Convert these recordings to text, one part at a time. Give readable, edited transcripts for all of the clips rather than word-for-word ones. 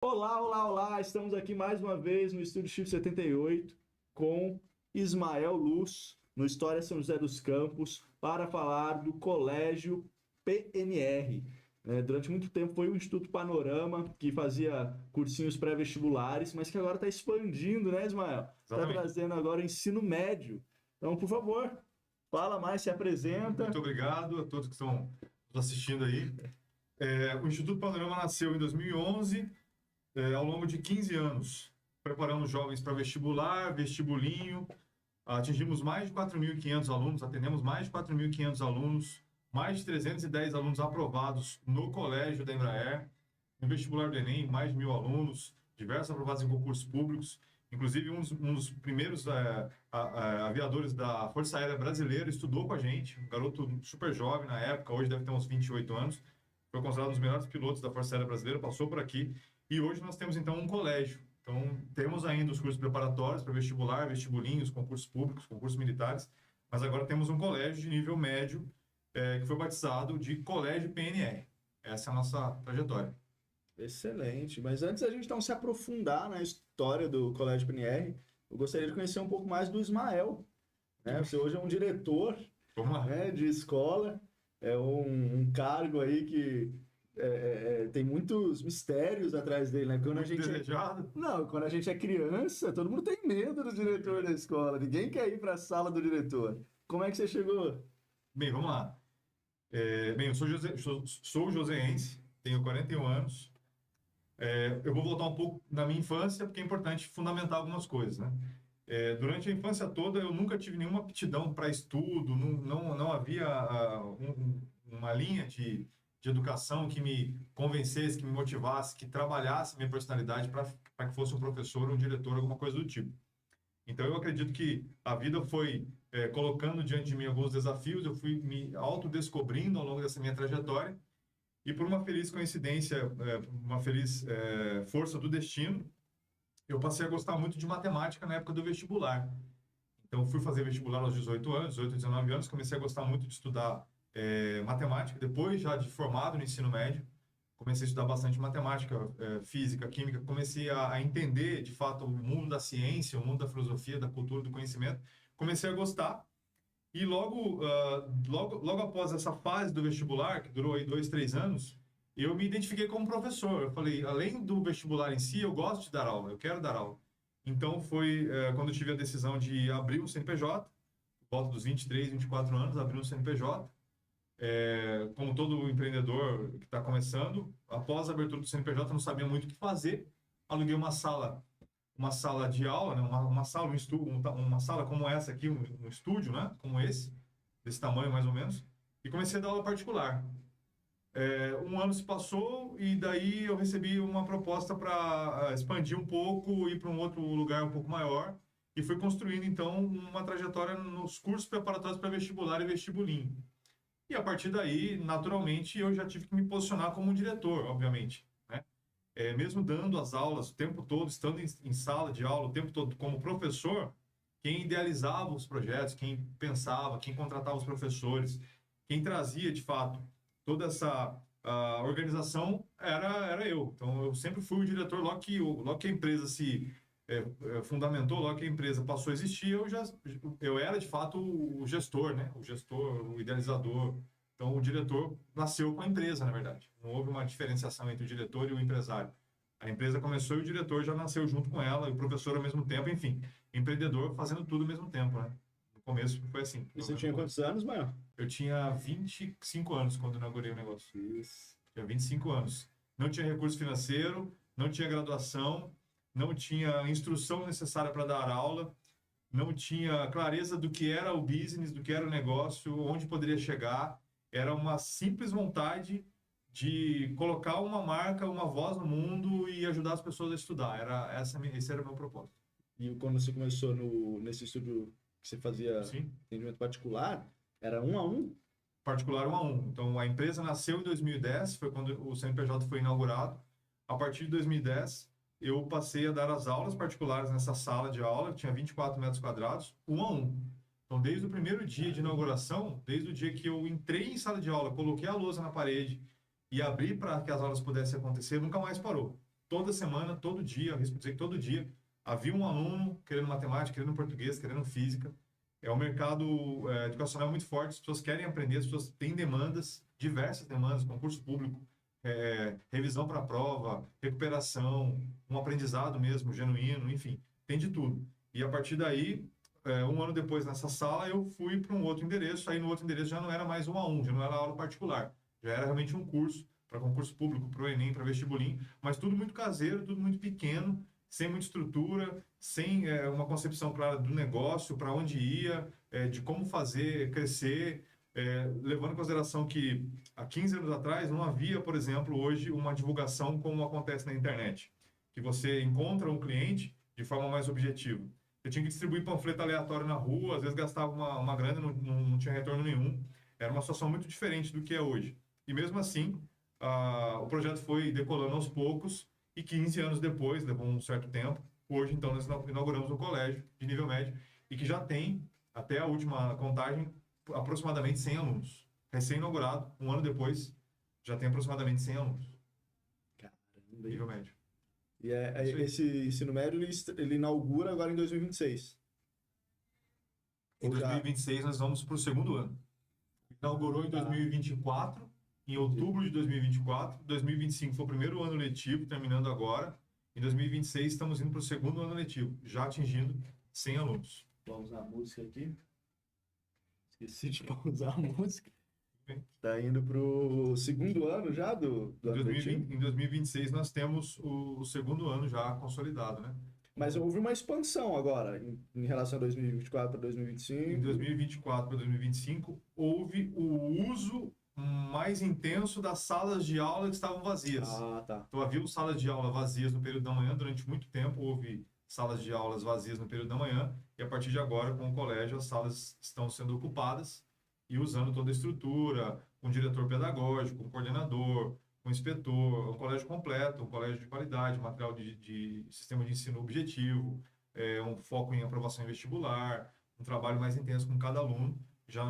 Olá, olá, olá! Estamos aqui mais uma vez no Estúdio Shift 78 com Ismael Luz, no História São José dos Campos, para falar do Colégio PNR. Durante muito tempo foi o Instituto Panorama, que fazia cursinhos pré-vestibulares, mas que agora está expandindo, né, Ismael? Está Exatamente. trazendo agora o ensino médio. Então, por favor, fala mais, se Muito apresenta. obrigado a todos que estão nos assistindo aí. O Instituto Panorama nasceu em 2011, ao longo de 15 anos. Preparamos jovens para vestibular, vestibulinho. Atingimos mais de 4.500 alunos, atendemos mais de 4.500 alunos, mais de 310 alunos aprovados no colégio da Embraer. No vestibular do Enem, mais de 1.000 alunos, diversos aprovados em concursos públicos. Inclusive, um dos primeiros aviadores da Força Aérea Brasileira estudou com a gente, um garoto super jovem na época, hoje deve ter uns 28 anos, foi considerado um dos melhores pilotos da Força Aérea Brasileira, passou por aqui, e hoje nós temos então um colégio. Então, temos ainda os cursos preparatórios para vestibular, vestibulinhos, concursos públicos, concursos militares, mas agora temos um colégio de nível médio, que foi batizado de Colégio PNR. Essa é a nossa trajetória. Excelente. Mas antes da gente então se aprofundar na história do Colégio PNR, eu gostaria de conhecer um pouco mais do Ismael, né? Você hoje é um diretor, Vamos lá. né, de escola, é um cargo aí que tem muitos mistérios atrás dele, né? Muito desejado. Não, quando a gente é criança, todo mundo tem medo do diretor da escola. Ninguém quer ir para a sala do diretor. Como é que você chegou? Bem, vamos lá. Bem, eu sou joseense, tenho 41 anos. Eu vou voltar um pouco na minha infância, porque é importante fundamentar algumas coisas, né? Durante a infância toda, eu nunca tive nenhuma aptidão para estudo, não havia uma linha de educação que me convencesse, que me motivasse, que trabalhasse minha personalidade para que fosse um professor, um diretor, alguma coisa do tipo. Então, eu acredito que a vida foi colocando diante de mim alguns desafios, eu fui me autodescobrindo ao longo dessa minha trajetória, e por uma feliz coincidência, uma feliz força do destino, eu passei a gostar muito de matemática na época do vestibular. Então, fui fazer vestibular aos 18 anos, 18, 19 anos, comecei a gostar muito de estudar matemática, depois já de formado no ensino médio, comecei a estudar bastante matemática, física, química, comecei a entender, de fato, o mundo da ciência, o mundo da filosofia, da cultura, do conhecimento, comecei a gostar, e logo após essa fase do vestibular, que durou aí 2, 3 anos, eu me identifiquei como professor. Eu falei, além do vestibular em si, eu gosto de dar aula, eu quero dar aula. Então foi quando eu tive a decisão de abrir um CNPJ, por volta dos 23, 24 anos, abri um CNPJ. Como todo empreendedor que está começando, após a abertura do CNPJ, eu não sabia muito o que fazer. Aluguei uma sala de aula, né? Uma sala, uma sala como essa aqui, um estúdio, né? Como esse, desse tamanho mais ou menos, e comecei a dar aula particular. Um ano se passou e daí eu recebi uma proposta para expandir um pouco, ir para um outro lugar um pouco maior, e fui construindo então uma trajetória nos cursos preparatórios para vestibular e vestibulinho. E a partir daí, naturalmente, eu já tive que me posicionar como um diretor, obviamente, né? Mesmo dando as aulas o tempo todo, estando em sala de aula o tempo todo como professor, quem idealizava os projetos, quem pensava, quem contratava os professores, quem trazia, de fato, toda essa organização era eu. Então, eu sempre fui o diretor, logo que a empresa se fundamentou, logo que a empresa passou a existir, eu era, de fato, o gestor, né? O gestor, o idealizador. Então, o diretor nasceu com a empresa, na verdade. Não houve uma diferenciação entre o diretor e o empresário. A empresa começou e o diretor já nasceu junto com ela, e o professor ao mesmo tempo, enfim, empreendedor fazendo tudo ao mesmo tempo, né? No começo foi assim, E pelo você menos no tinha quantos começo. anos, Mael? Eu tinha 25 anos quando inaugurei o negócio. Isso. Tinha 25 anos. Não tinha recurso financeiro, não tinha graduação, não tinha instrução necessária para dar aula, não tinha clareza do que era o business, do que era o negócio, onde poderia chegar. Era uma simples vontade de colocar uma marca, uma voz no mundo e ajudar as pessoas a estudar. Esse era o meu propósito. E quando você começou nesse estúdio que você fazia Sim. atendimento particular, era um a um? Particular 1 a 1. Então, a empresa nasceu em 2010, foi quando o CNPJ foi inaugurado. A partir de 2010, eu passei a dar as aulas particulares nessa sala de aula, que tinha 24 metros quadrados, 1 a 1. Então, desde o primeiro dia de inauguração, desde o dia que eu entrei em sala de aula, coloquei a lousa na parede e abri para que as aulas pudessem acontecer, nunca mais parou. toda semana, todo dia, arrisco dizer que todo dia, havia um aluno querendo matemática, querendo português, querendo física. É um mercado educacional muito forte, as pessoas querem aprender, as pessoas têm demandas, diversas demandas, concurso público, revisão para a prova, recuperação, um aprendizado mesmo, genuíno, enfim, tem de tudo. E a partir daí, um ano depois nessa sala, eu fui para um outro endereço, aí no outro endereço já não era mais 1 a 1, já não era aula particular, já era realmente um curso para concurso público, para o Enem, para vestibulim, mas tudo muito caseiro, tudo muito pequeno, sem muita estrutura, sem uma concepção clara do negócio, para onde ia, de como fazer crescer, levando em consideração que há 15 anos atrás não havia, por exemplo, hoje uma divulgação como acontece na internet, que você encontra um cliente de forma mais objetiva. Eu tinha que distribuir panfleto aleatório na rua, às vezes gastava uma grana, não tinha retorno nenhum. Era uma situação muito diferente do que é hoje. E mesmo assim, o projeto foi decolando aos poucos e 15 anos depois, levou um certo tempo, hoje então nós inauguramos um colégio de nível médio e que já tem, até a última contagem, aproximadamente 100 alunos. Recém-inaugurado, um ano depois, já tem aproximadamente 100 alunos. Caramba. Nível médio. E esse ensino médio, ele inaugura agora em 2026. Em 2026 nós vamos para o segundo ano. Inaugurou em 2024, em outubro de 2024. 2025 foi o primeiro ano letivo, terminando agora. Em 2026 estamos indo para o segundo ano letivo, já atingindo 100 alunos. Vamos na música aqui. Esqueci de pausar a música. Está indo para o segundo ano já do ano letivo? Em 2026 nós temos o segundo ano já consolidado, né? Mas houve uma expansão agora, em relação a 2024 para 2025. Em 2024 para 2025, houve o uso mais intenso das salas de aula que estavam vazias. Ah, tá. Então, havia salas de aula vazias no período da manhã, durante muito tempo houve salas de aulas vazias no período da manhã, e a partir de agora, com o colégio, as salas estão sendo ocupadas e usando toda a estrutura, com diretor pedagógico, com coordenador, com inspetor, um colégio completo, um colégio de qualidade, material de sistema de ensino objetivo, um foco em aprovação em vestibular, um trabalho mais intenso com cada aluno. Já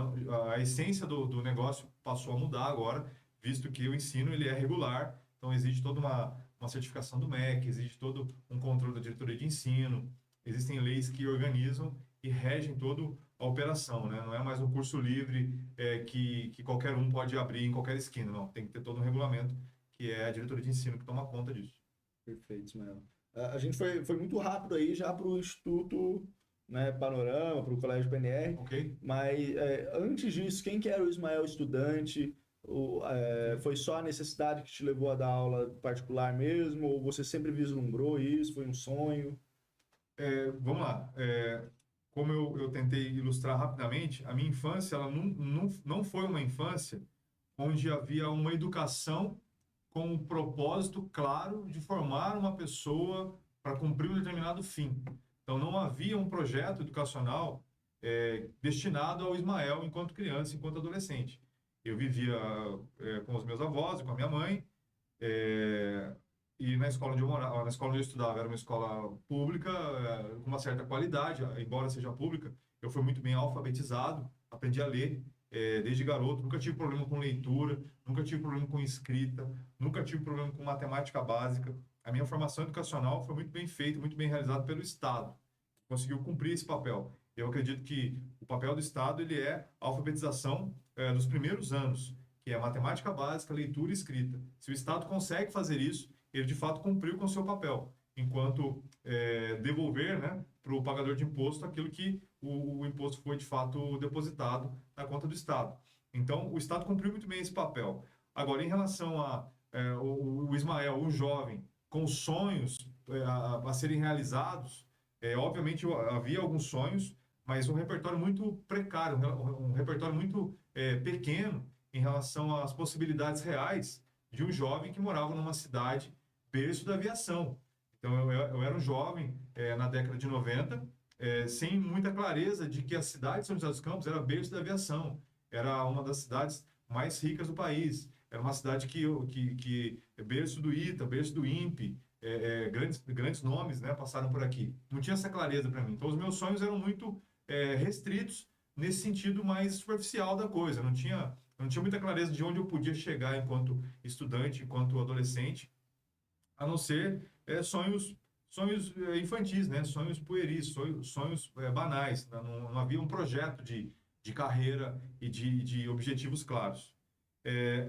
a essência do negócio passou a mudar agora, visto que o ensino ele é regular, então exige toda uma certificação do MEC, exige todo um controle da diretoria de ensino, existem leis que organizam e regem toda a operação, né? Não é mais um curso livre que qualquer um pode abrir em qualquer esquina, não. Tem que ter todo um regulamento, que é a diretoria de ensino que toma conta disso. Perfeito, Ismael. A gente foi muito rápido aí já para o Instituto, né, Panorama, para o Colégio PNR. Ok? Mas antes disso, quem que era o Ismael estudante? Foi só a necessidade que te levou a dar aula particular mesmo? Ou você sempre vislumbrou isso? Foi um sonho? Vamos lá. Como eu tentei ilustrar rapidamente, a minha infância ela não foi uma infância onde havia uma educação com um propósito claro de formar uma pessoa para cumprir um determinado fim. Então, não havia um projeto educacional destinado ao Ismael enquanto criança, enquanto adolescente. Eu vivia com os meus avós e com a minha mãe, e na escola onde eu morava, na escola onde eu estudava, era uma escola pública, com uma certa qualidade, embora seja pública. Eu fui muito bem alfabetizado, aprendi a ler desde garoto, nunca tive problema com leitura, nunca tive problema com escrita, nunca tive problema com matemática básica. A minha formação educacional foi muito bem feita, muito bem realizada pelo Estado. Conseguiu cumprir esse papel. Eu acredito que o papel do Estado ele é a alfabetização dos primeiros anos, que é matemática básica, leitura e escrita. Se o Estado consegue fazer isso, ele de fato cumpriu com o seu papel, enquanto devolver, né, para o pagador de imposto aquilo que o imposto foi de fato depositado na conta do Estado. Então, o Estado cumpriu muito bem esse papel. Agora, em relação o Ismael, um jovem, com sonhos a serem realizados, obviamente havia alguns sonhos, mas um repertório muito precário, um repertório muito pequeno em relação às possibilidades reais de um jovem que morava numa cidade berço da aviação. Então, eu era um jovem na década de 90, sem muita clareza de que a cidade de São José dos Campos era berço da aviação, era uma das cidades mais ricas do país, era uma cidade que berço do ITA, berço do INPE, grandes nomes, né, passaram por aqui. Não tinha essa clareza para mim. Então, os meus sonhos eram muito restritos nesse sentido mais superficial da coisa. Não tinha muita clareza de onde eu podia chegar enquanto estudante, enquanto adolescente. a não ser sonhos infantis, né? Sonhos pueris, sonhos banais. Né? Não havia um projeto de carreira e de objetivos claros.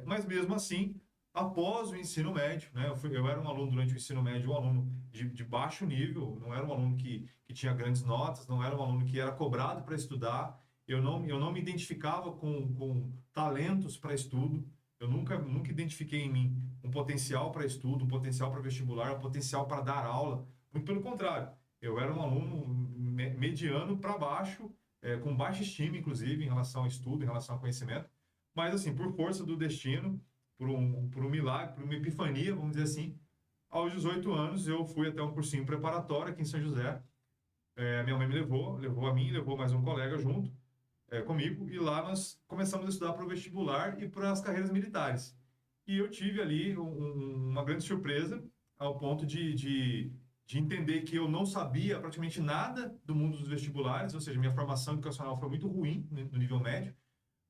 Mas mesmo assim, após o ensino médio, né? Eu era um aluno durante o ensino médio, um aluno de baixo nível, não era um aluno que tinha grandes notas, não era um aluno que era cobrado para estudar. Eu não me identificava com talentos para estudo. Eu nunca identifiquei em mim um potencial para estudo, um potencial para vestibular, um potencial para dar aula. Muito pelo contrário, eu era um aluno mediano para baixo, com baixa estima, inclusive, em relação ao estudo, em relação ao conhecimento. Mas, assim, por força do destino, por um milagre, por uma epifania, vamos dizer assim, aos 18 anos eu fui até um cursinho preparatório aqui em São José. Minha mãe me levou a mim, levou mais um colega junto comigo, e lá nós começamos a estudar para o vestibular e para as carreiras militares. E eu tive ali uma grande surpresa, ao ponto de entender que eu não sabia praticamente nada do mundo dos vestibulares, ou seja, minha formação educacional foi muito ruim no nível médio,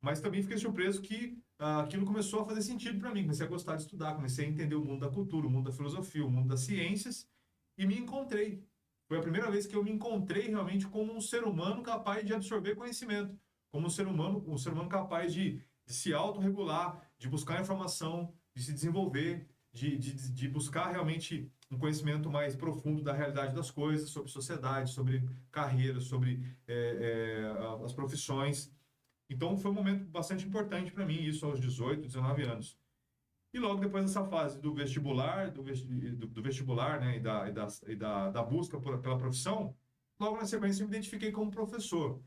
mas também fiquei surpreso que aquilo começou a fazer sentido para mim. Comecei a gostar de estudar, comecei a entender o mundo da cultura, o mundo da filosofia, o mundo das ciências, e me encontrei. Foi a primeira vez que eu me encontrei realmente como um ser humano capaz de absorver conhecimento, como um ser humano capaz de se autorregular, de buscar informação, de se desenvolver, de buscar realmente um conhecimento mais profundo da realidade das coisas, sobre sociedade, sobre carreira, sobre as profissões. Então, foi um momento bastante importante para mim, isso aos 18, 19 anos. E logo depois dessa fase do vestibular, do vestibular, né, da busca pela profissão, logo na sequência eu me identifiquei como professor.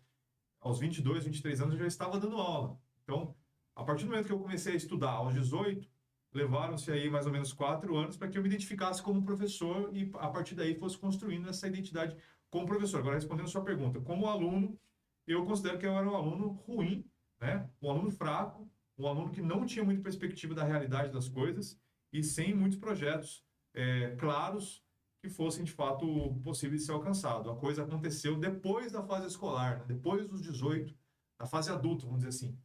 Aos 22, 23 anos eu já estava dando aula. Então, a partir do momento que eu comecei a estudar, aos 18, levaram-se aí mais ou menos 4 anos para que eu me identificasse como professor e a partir daí fosse construindo essa identidade como professor. Agora, respondendo a sua pergunta, como aluno, eu considero que eu era um aluno ruim, né? Um aluno fraco, um aluno que não tinha muita perspectiva da realidade das coisas e sem muitos projetos claros que fossem de fato possíveis de ser alcançado. A coisa aconteceu depois da fase escolar, né? Depois dos 18, na fase adulta, vamos dizer assim.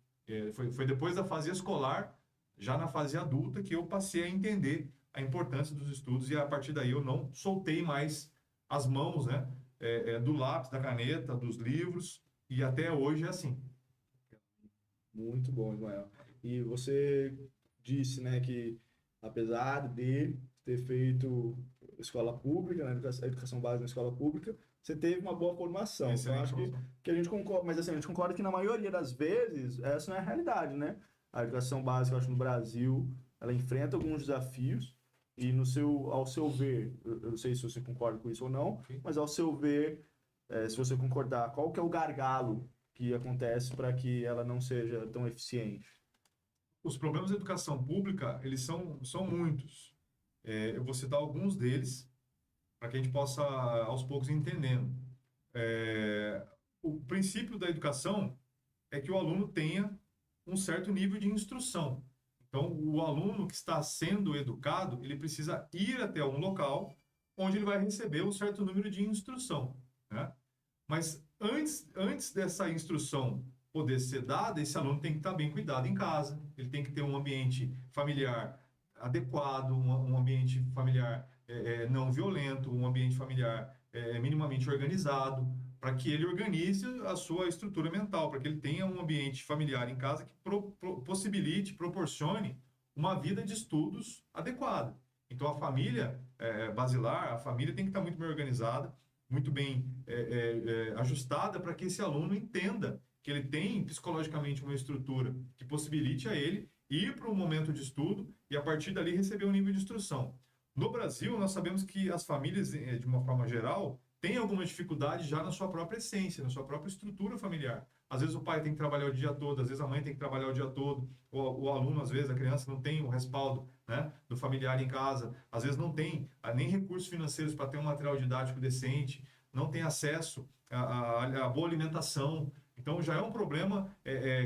Foi depois da fase escolar, já na fase adulta, que eu passei a entender a importância dos estudos e a partir daí eu não soltei mais as mãos, né? Do lápis, da caneta, dos livros, e até hoje é assim. Muito bom, Ismael. E você disse, né, que apesar de ter feito escola pública, né, educação básica na escola pública, você teve uma boa formação. Então, Excelente acho formação. que a gente concorda, mas assim, a gente concorda que na maioria das vezes essa não é a realidade, né? A educação básica, eu acho, no Brasil, ela enfrenta alguns desafios e ao seu ver, eu não sei se você concorda com isso ou não, Ok. mas ao seu ver, se você concordar, qual que é o gargalo que acontece para que ela não seja tão eficiente? Os problemas da educação pública, eles são muitos. Eu vou citar alguns deles para que a gente possa, aos poucos, ir entendendo. O princípio da educação é que o aluno tenha um certo nível de instrução. Então, o aluno que está sendo educado, ele precisa ir até um local onde ele vai receber um certo número de instrução, né? Mas antes dessa instrução poder ser dada, esse aluno tem que estar bem cuidado em casa, ele tem que ter um ambiente familiar adequado, um ambiente familiar não violento, um ambiente familiar minimamente organizado, para que ele organize a sua estrutura mental, para que ele tenha um ambiente familiar em casa que possibilite, proporcione uma vida de estudos adequada. Então, a família basilar, a família tem que estar muito bem organizada, muito bem ajustada para que esse aluno entenda que ele tem psicologicamente uma estrutura que possibilite a ele ir para um momento de estudo e a partir dali receber um nível de instrução. No Brasil, nós sabemos que as famílias, de uma forma geral, têm alguma dificuldade já na sua própria essência, na sua própria estrutura familiar. Às vezes o pai tem que trabalhar o dia todo, às vezes a mãe tem que trabalhar o dia todo, o aluno, às vezes a criança não tem o respaldo, né, do familiar em casa, às vezes não tem nem recursos financeiros para ter um material didático decente, não tem acesso a boa alimentação. Então já é um problema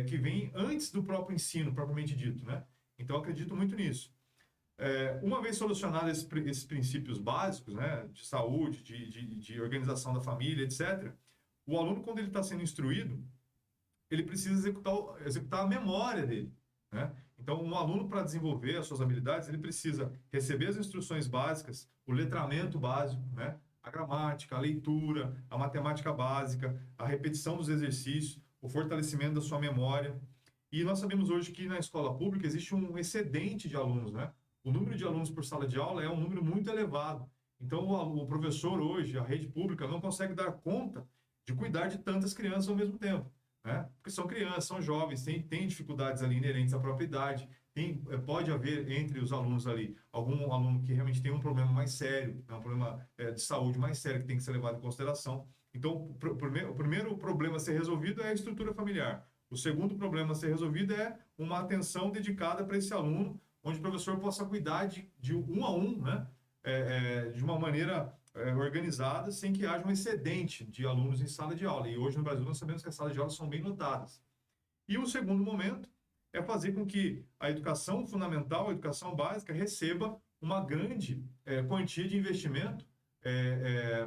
que vem antes do próprio ensino, propriamente dito, né? Então eu acredito muito nisso. Uma vez solucionados esses princípios básicos, né, de saúde, de organização da família, etc., o aluno, quando ele está sendo instruído, ele precisa executar a memória dele, né? Então, um aluno, para desenvolver as suas habilidades, ele precisa receber as instruções básicas, o letramento básico, né? A gramática, a leitura, a matemática básica, a repetição dos exercícios, o fortalecimento da sua memória. E nós sabemos hoje que na escola pública existe um excedente de alunos, né? O número de alunos por sala de aula é um número muito elevado. Então, o professor hoje, a rede pública, não consegue dar conta de cuidar de tantas crianças ao mesmo tempo, né? Porque são crianças, são jovens, têm dificuldades ali inerentes à própria idade, pode haver entre os alunos ali algum aluno que realmente tem um problema mais sério, um problema de saúde mais sério que tem que ser levado em consideração. Então, o primeiro problema a ser resolvido é a estrutura familiar. O segundo problema a ser resolvido é uma atenção dedicada para esse aluno, onde o professor possa cuidar de um a um, né? De uma maneira organizada, sem que haja um excedente de alunos em sala de aula. E hoje no Brasil nós sabemos que as salas de aula são bem lotadas. E o segundo momento é fazer com que a educação fundamental, a educação básica, receba uma grande quantia de investimento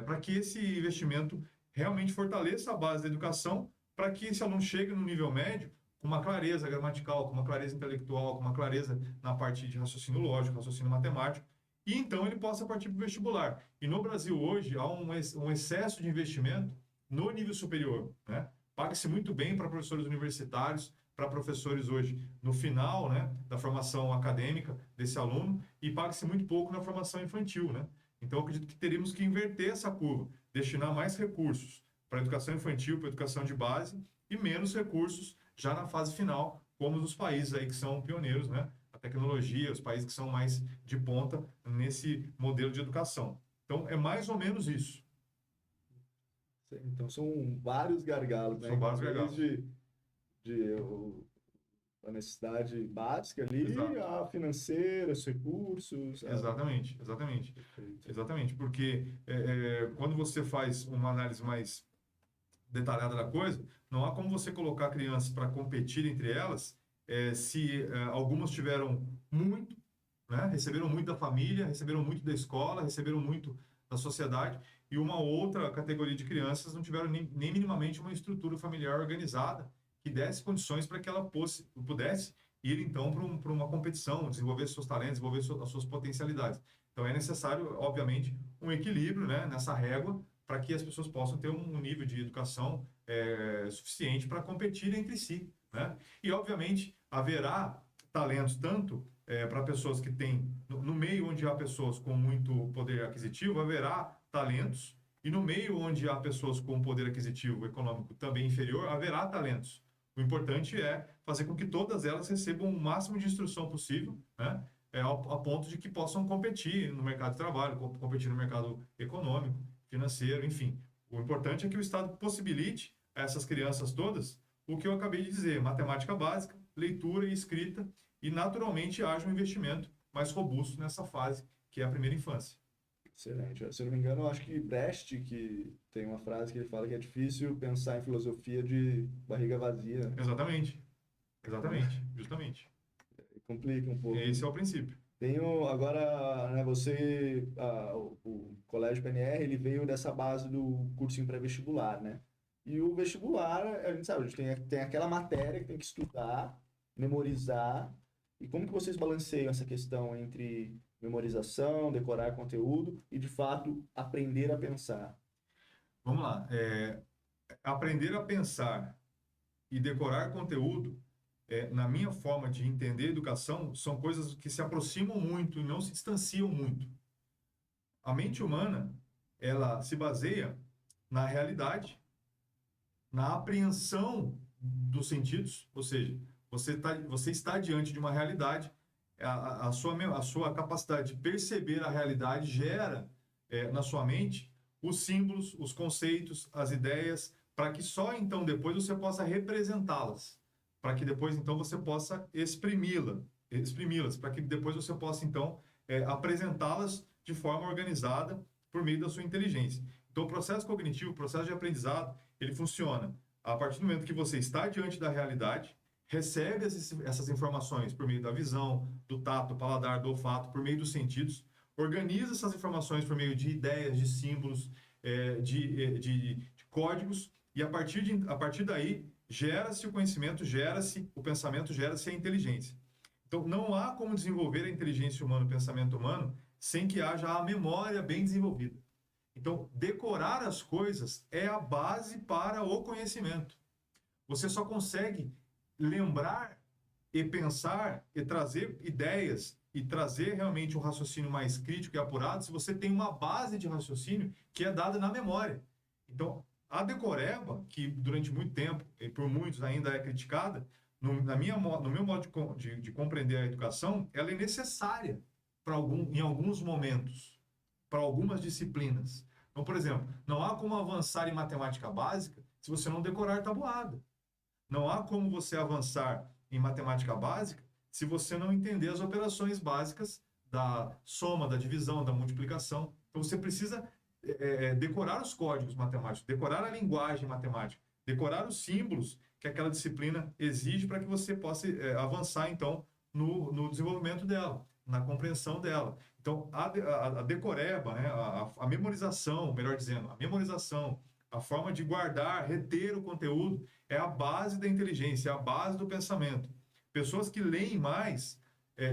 para que esse investimento realmente fortaleça a base da educação, para que esse aluno chegue no nível médio com uma clareza gramatical, com uma clareza intelectual, com uma clareza na parte de raciocínio lógico, raciocínio matemático, e então ele possa partir para o vestibular. E no Brasil hoje há um excesso de investimento no nível superior, né? Paga-se muito bem para professores universitários, para professores hoje no final, né, da formação acadêmica desse aluno, e paga-se muito pouco na formação infantil, né? Então, eu acredito que teríamos que inverter essa curva, destinar mais recursos para a educação infantil, para a educação de base, e menos recursos já na fase final, como os países aí que são pioneiros, né? A tecnologia, os países que são mais de ponta nesse modelo de educação. Então, é mais ou menos isso. Então, são vários gargalos, né? São vários gargalos. A necessidade básica ali, Exato. a financeira, os recursos. Exatamente, exatamente. Perfeito. Exatamente, porque quando você faz uma análise mais detalhada da coisa, não há como você colocar crianças para competir entre elas se algumas tiveram muito, né, receberam muito da família, receberam muito da escola, receberam muito da sociedade, e uma outra categoria de crianças não tiveram nem minimamente uma estrutura familiar organizada que desse condições para que ela pudesse ir, então, para uma competição, desenvolver seus talentos, desenvolver as suas potencialidades. Então, é necessário, obviamente, um equilíbrio, né, nessa régua, para que as pessoas possam ter um nível de educação suficiente para competir entre si, né? E, obviamente, haverá talentos tanto para pessoas que têm, no meio onde há pessoas com muito poder aquisitivo, haverá talentos, e no meio onde há pessoas com poder aquisitivo econômico também inferior, haverá talentos. O importante é fazer com que todas elas recebam o máximo de instrução possível, né? A ponto de que possam competir no mercado de trabalho, competir no mercado econômico, financeiro, enfim. O importante é que o Estado possibilite a essas crianças todas o que eu acabei de dizer: matemática básica, leitura e escrita, e naturalmente haja um investimento mais robusto nessa fase, que é a primeira infância. Excelente. Se eu não me engano, eu acho que Brecht, que tem uma frase que ele fala que é difícil pensar em filosofia de barriga vazia. Exatamente. Exatamente. Justamente. Complica um pouco. Esse é o princípio. Tenho agora, né, o Colégio PNR, ele veio dessa base do cursinho pré-vestibular, né? E o vestibular, a gente sabe, a gente tem aquela matéria que tem que estudar, memorizar. E como que vocês balanceiam essa questão entre memorização, decorar conteúdo e, de fato, aprender a pensar? Vamos lá. Aprender a pensar e decorar conteúdo, na minha forma de entender educação, são coisas que se aproximam muito e não se distanciam muito. A mente humana, ela se baseia na realidade, na apreensão dos sentidos, ou seja, você está diante de uma realidade, a sua capacidade de perceber a realidade gera na sua mente os símbolos, os conceitos, as ideias, para que só então depois você possa representá-las, para que depois então você possa exprimi-las, para que depois você possa então apresentá-las de forma organizada por meio da sua inteligência. Então, o processo cognitivo, o processo de aprendizado, ele funciona a partir do momento que você está diante da realidade, recebe essas informações por meio da visão, do tato, do paladar, do olfato, por meio dos sentidos, organiza essas informações por meio de ideias, de símbolos, de códigos, e a partir daí gera-se o conhecimento, gera-se o pensamento, gera-se a inteligência. Então, não há como desenvolver a inteligência humana, o pensamento humano, sem que haja a memória bem desenvolvida. Então, decorar as coisas é a base para o conhecimento. Você só consegue lembrar e pensar e trazer ideias e trazer realmente um raciocínio mais crítico e apurado se você tem uma base de raciocínio que é dada na memória. Então, a decoreba, que durante muito tempo e por muitos ainda é criticada, no meu modo de compreender a educação, ela é necessária em alguns momentos, para algumas disciplinas. Então, por exemplo, não há como avançar em matemática básica se você não decorar tabuada. Não há como você avançar em matemática básica se você não entender as operações básicas da soma, da divisão, da multiplicação. Então, você precisa decorar os códigos matemáticos, decorar a linguagem matemática, decorar os símbolos que aquela disciplina exige para que você possa avançar, então, no desenvolvimento dela, na compreensão dela. Então, a decoreba, né, a memorização, melhor dizendo, a memorização, a forma de guardar, reter o conteúdo, é a base da inteligência, é a base do pensamento. Pessoas que leem mais,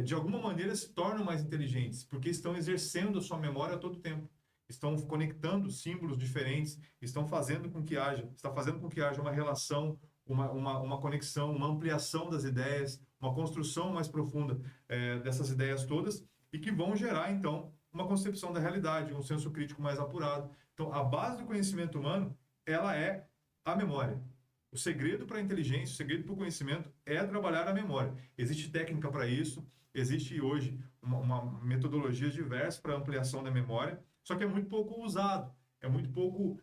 de alguma maneira, se tornam mais inteligentes, porque estão exercendo a sua memória a todo tempo. Estão conectando símbolos diferentes, está fazendo com que haja uma relação, uma conexão, uma ampliação das ideias, uma construção mais profunda dessas ideias todas, e que vão gerar, então, uma concepção da realidade, um senso crítico mais apurado. Então, a base do conhecimento humano, ela é a memória. O segredo para a inteligência, o segredo para o conhecimento é trabalhar a memória. Existe técnica para isso, existe hoje uma metodologia diversa para ampliação da memória, só que é muito pouco usado, é muito pouco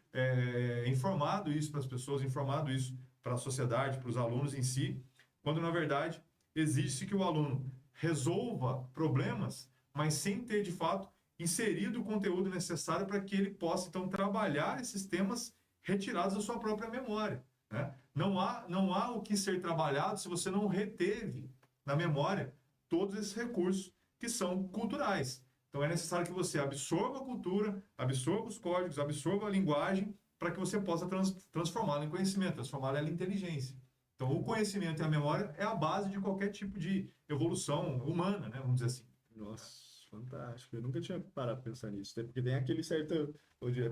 informado isso para as pessoas, informado isso para a sociedade, para os alunos em si, quando, na verdade, exige que o aluno resolva problemas, mas sem ter, de fato, inserido o conteúdo necessário para que ele possa, então, trabalhar esses temas retirados da sua própria memória. Né? Não há o que ser trabalhado se você não reteve na memória todos esses recursos que são culturais. Então, é necessário que você absorva a cultura, absorva os códigos, absorva a linguagem, para que você possa transformá-la em conhecimento, transformá-la em inteligência. Então, o conhecimento e a memória é a base de qualquer tipo de evolução humana, né? Vamos dizer assim. Nossa, fantástico. Eu nunca tinha parado para pensar nisso, né? Porque tem aquele certo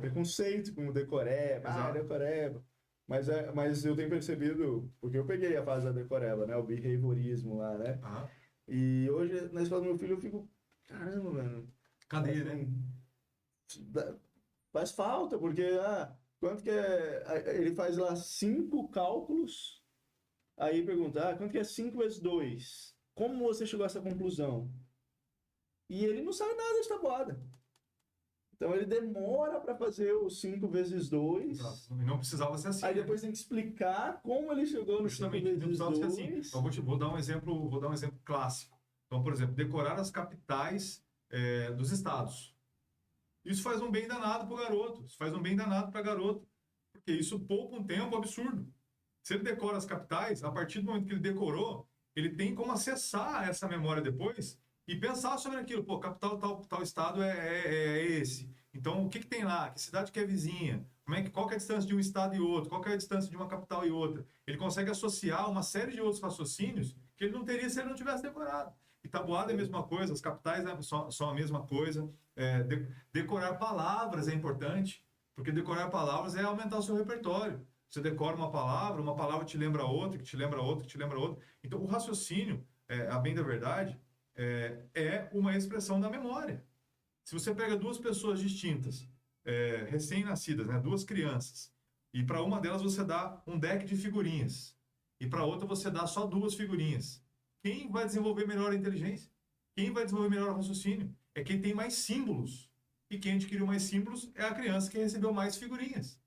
preconceito com o decoreba, decoreba. Mas eu tenho percebido, porque eu peguei a fase da decoreba, né? O behaviorismo lá, né? Aham. E hoje, na escola do meu filho, eu fico, caramba, mano. Cadê, né? Faz falta, porque, quanto que é? Ele faz lá 5 cálculos, aí pergunta, quanto que é 5 vezes 2? Como você chegou a essa conclusão? E ele não sabe nada de tabuada. Então ele demora para fazer o 5 vezes 2. Exato. E não precisava ser assim. Aí depois tem que explicar como ele chegou no 5 Justamente, não vezes precisava 2. ser assim. Então, vou dar um exemplo clássico. Então, por exemplo, decorar as capitais dos estados. Isso faz um bem danado para o garoto. Isso faz um bem danado para a garota. Porque isso poupa um tempo absurdo. Se ele decora as capitais, a partir do momento que ele decorou, ele tem como acessar essa memória depois e pensar sobre aquilo. Pô, capital tal estado é esse. Então, o que tem lá? Que cidade que é vizinha? Qual que é a distância de um estado e outro? Qual que é a distância de uma capital e outra? Ele consegue associar uma série de outros raciocínios que ele não teria se ele não tivesse decorado. E tabuada é a mesma coisa, as capitais são a mesma coisa. Decorar palavras é importante, porque decorar palavras é aumentar o seu repertório. Você decora uma palavra te lembra outra, que te lembra outra, que te lembra outra. Então, o raciocínio, a bem da verdade, é uma expressão da memória. Se você pega duas pessoas distintas, recém-nascidas, né, duas crianças, e para uma delas você dá um deck de figurinhas, e para outra você dá só 2 figurinhas, quem vai desenvolver melhor a inteligência? Quem vai desenvolver melhor o raciocínio? É quem tem mais símbolos. E quem adquiriu mais símbolos é a criança que recebeu mais figurinhas.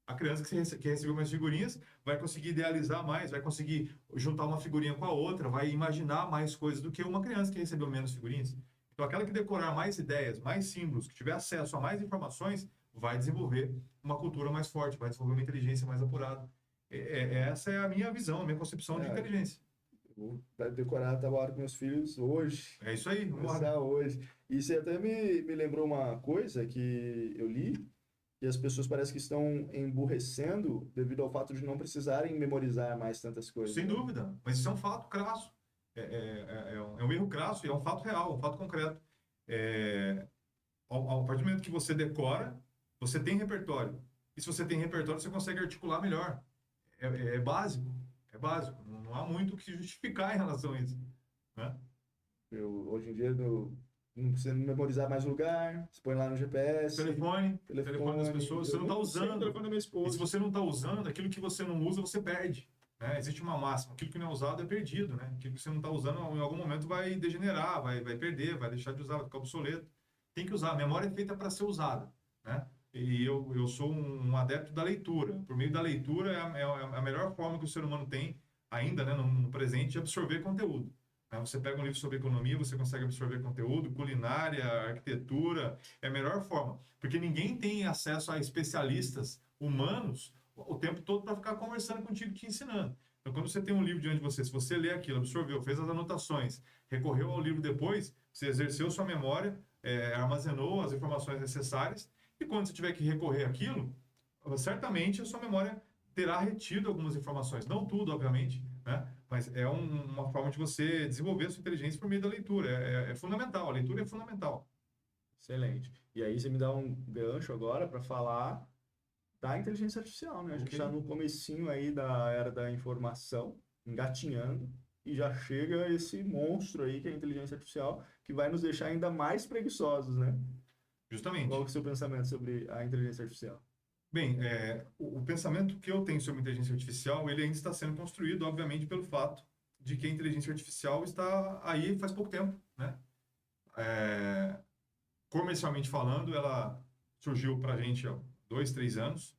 A criança que recebeu mais figurinhas vai conseguir idealizar mais, vai conseguir juntar uma figurinha com a outra, vai imaginar mais coisas do que uma criança que recebeu menos figurinhas. Então, aquela que decorar mais ideias, mais símbolos, que tiver acesso a mais informações, vai desenvolver uma cultura mais forte, vai desenvolver uma inteligência mais apurada. Essa é a minha visão, a minha concepção de inteligência. Vou decorar a tabuada com meus filhos hoje. É isso aí, vamos começar hoje. E você até me lembrou uma coisa que eu li, que as pessoas parecem que estão emburrecendo devido ao fato de não precisarem memorizar mais tantas coisas. Sem dúvida, mas isso é um fato crasso. é um erro crasso e é um fato real, um fato concreto. É, a partir do momento que você decora, você tem repertório. E se você tem repertório, você consegue articular melhor. É básico, é básico. Não há muito o que justificar em relação a isso, né? Hoje em dia, não precisa memorizar mais lugar, você põe lá no GPS, telefone das pessoas, você não está sei o usando. telefone da minha E se esposa. você não está usando, aquilo que você não usa, você perde. Né? Existe uma máxima, aquilo que não é usado é perdido. Né? Aquilo que você não está usando, em algum momento vai degenerar, vai perder, vai deixar de usar, vai ficar obsoleto. Tem que usar. A memória é feita para ser usada. Né? E eu sou um adepto da leitura. Por meio da leitura é a melhor forma que o ser humano tem, ainda, né, no presente, de absorver conteúdo. Né? Você pega um livro sobre economia, você consegue absorver conteúdo, culinária, arquitetura, é a melhor forma. Porque ninguém tem acesso a especialistas humanos o tempo todo para ficar conversando contigo, te ensinando. Então, quando você tem um livro diante de você, se você lê aquilo, absorveu, fez as anotações, recorreu ao livro depois, você exerceu sua memória, armazenou as informações necessárias, e quando você tiver que recorrer àquilo, certamente a sua memória terá retido algumas informações. Não tudo, obviamente, né? Mas é uma forma de você desenvolver a sua inteligência por meio da leitura. É fundamental, a leitura é fundamental. Excelente. E aí você me dá um gancho agora para falar da inteligência artificial, né? A gente está no comecinho aí da era da informação, engatinhando, e já chega esse monstro aí que é a inteligência artificial, que vai nos deixar ainda mais preguiçosos, né? Justamente. Qual é o seu pensamento sobre a inteligência artificial? Bem, o pensamento que eu tenho sobre inteligência artificial, ele ainda está sendo construído, obviamente, pelo fato de que a inteligência artificial está aí faz pouco tempo, né? Comercialmente falando, ela surgiu para a gente há 2, 3 anos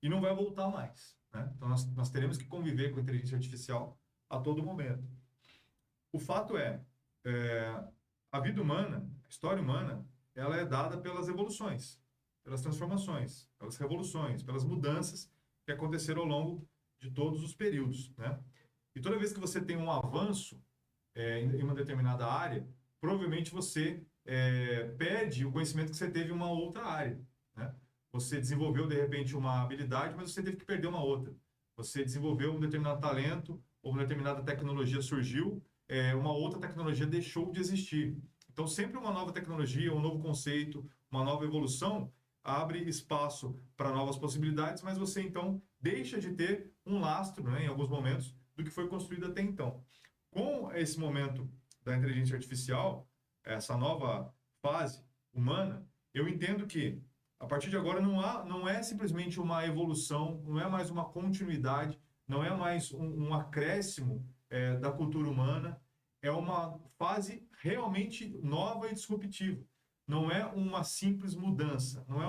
e não vai voltar mais, né? Então, nós teremos que conviver com a inteligência artificial a todo momento. O fato a vida humana, a história humana, ela é dada pelas evoluções, pelas transformações, pelas revoluções, pelas mudanças que aconteceram ao longo de todos os períodos, né? E toda vez que você tem um avanço em uma determinada área, provavelmente você perde o conhecimento que você teve em uma outra área, né? Você desenvolveu, de repente, uma habilidade, mas você teve que perder uma outra. Você desenvolveu um determinado talento, ou uma determinada tecnologia surgiu, uma outra tecnologia deixou de existir. Então, sempre uma nova tecnologia, um novo conceito, uma nova evolução abre espaço para novas possibilidades, mas você, então, deixa de ter um lastro, né, em alguns momentos, do que foi construído até então. Com esse momento da inteligência artificial, essa nova fase humana, eu entendo que, a partir de agora, não é simplesmente uma evolução, não é mais uma continuidade, não é mais um acréscimo da cultura humana, é uma fase realmente nova e disruptiva. Não é uma simples mudança, não é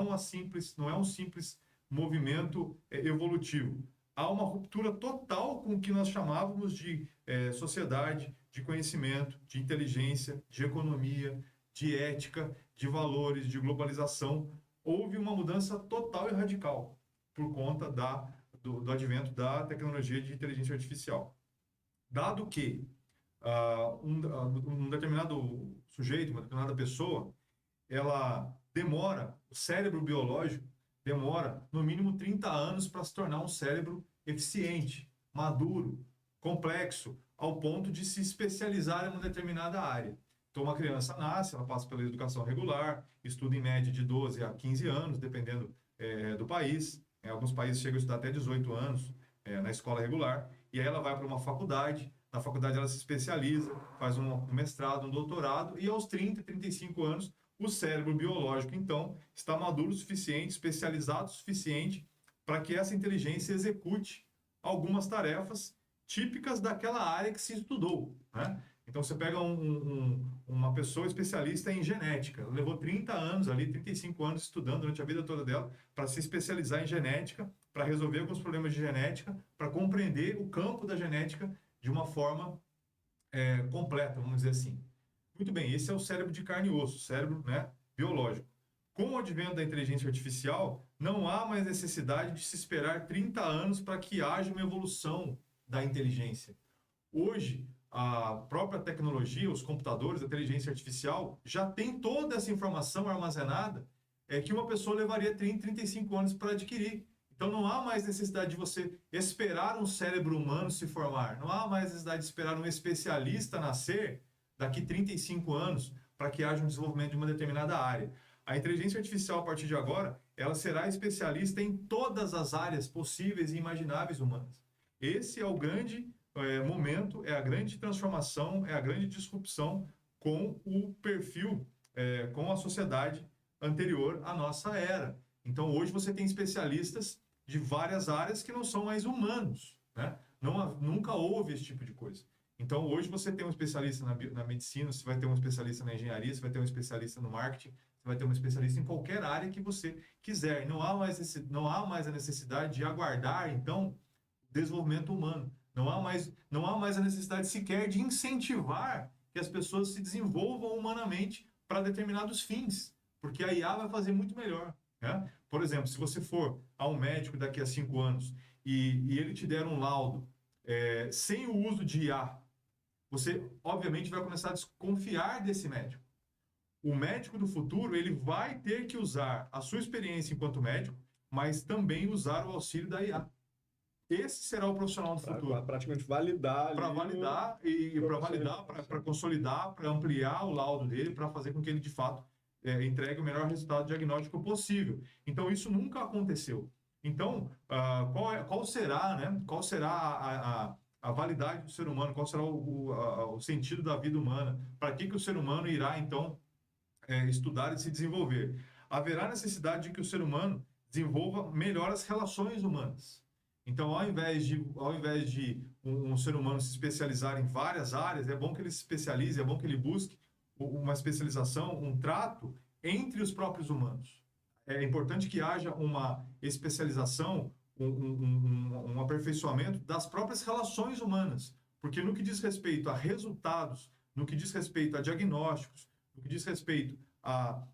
um simples movimento evolutivo. Há uma ruptura total com o que nós chamávamos de sociedade, de conhecimento, de inteligência, de economia, de ética, de valores, de globalização. Houve uma mudança total e radical por conta do advento da tecnologia de inteligência artificial. Dado que um determinado sujeito, uma determinada pessoa, ela demora, o cérebro biológico demora no mínimo 30 anos para se tornar um cérebro eficiente, maduro, complexo, ao ponto de se especializar em uma determinada área. Então, uma criança nasce, ela passa pela educação regular, estuda em média de 12 a 15 anos, dependendo do país. Em alguns países chega a estudar até 18 anos na escola regular. E aí ela vai para uma faculdade, na faculdade ela se especializa, faz um mestrado, um doutorado, e aos 30, 35 anos, o cérebro biológico, então, está maduro o suficiente, especializado o suficiente para que essa inteligência execute algumas tarefas típicas daquela área que se estudou, né? Então, você pega uma pessoa especialista em genética, ela levou 30 anos ali, 35 anos estudando durante a vida toda dela para se especializar em genética, para resolver alguns problemas de genética, para compreender o campo da genética de uma forma completa, vamos dizer assim. Muito bem, esse é o cérebro de carne e osso, cérebro, né, biológico. Com o advento da inteligência artificial, não há mais necessidade de se esperar 30 anos para que haja uma evolução da inteligência. Hoje, a própria tecnologia, os computadores, a inteligência artificial, já tem toda essa informação armazenada que uma pessoa levaria 30, 35 anos para adquirir. Então não há mais necessidade de você esperar um cérebro humano se formar. Não há mais necessidade de esperar um especialista nascer daqui 35 anos para que haja um desenvolvimento de uma determinada área. A inteligência artificial, a partir de agora, ela será especialista em todas as áreas possíveis e imagináveis humanas. Esse é o grande momento, é a grande transformação, é a grande disrupção com o perfil, com a sociedade anterior à nossa era. Então, hoje você tem especialistas de várias áreas que não são mais humanos, né? Nunca houve esse tipo de coisa. Então, hoje você tem um especialista na medicina, você vai ter um especialista na engenharia, você vai ter um especialista no marketing, você vai ter um especialista em qualquer área que você quiser. Não há mais a necessidade de aguardar, então, desenvolvimento humano. Não há mais a necessidade sequer de incentivar que as pessoas se desenvolvam humanamente para determinados fins, porque a IA vai fazer muito melhor, né? Por exemplo, se você for a um médico daqui a 5 anos e ele te der um laudo sem o uso de IA, você, obviamente, vai começar a desconfiar desse médico. O médico do futuro, ele vai ter que usar a sua experiência enquanto médico, mas também usar o auxílio da IA. Esse será o profissional do futuro. Para praticamente validar. Para validar para consolidar, para ampliar o laudo dele, para fazer com que ele, de fato, entregue o melhor resultado diagnóstico possível. Então, isso nunca aconteceu. Então, qual será, né? Qual será a validade do ser humano? Qual será o sentido da vida humana? Para que o ser humano irá, então, estudar e se desenvolver? Haverá necessidade de que o ser humano desenvolva melhor as relações humanas. Então, ao invés de um ser humano se especializar em várias áreas, é bom que ele se especialize, é bom que ele busque uma especialização, um trato entre os próprios humanos. É importante que haja uma especialização, um aperfeiçoamento das próprias relações humanas, porque no que diz respeito a resultados, no que diz respeito a diagnósticos, no que diz respeito a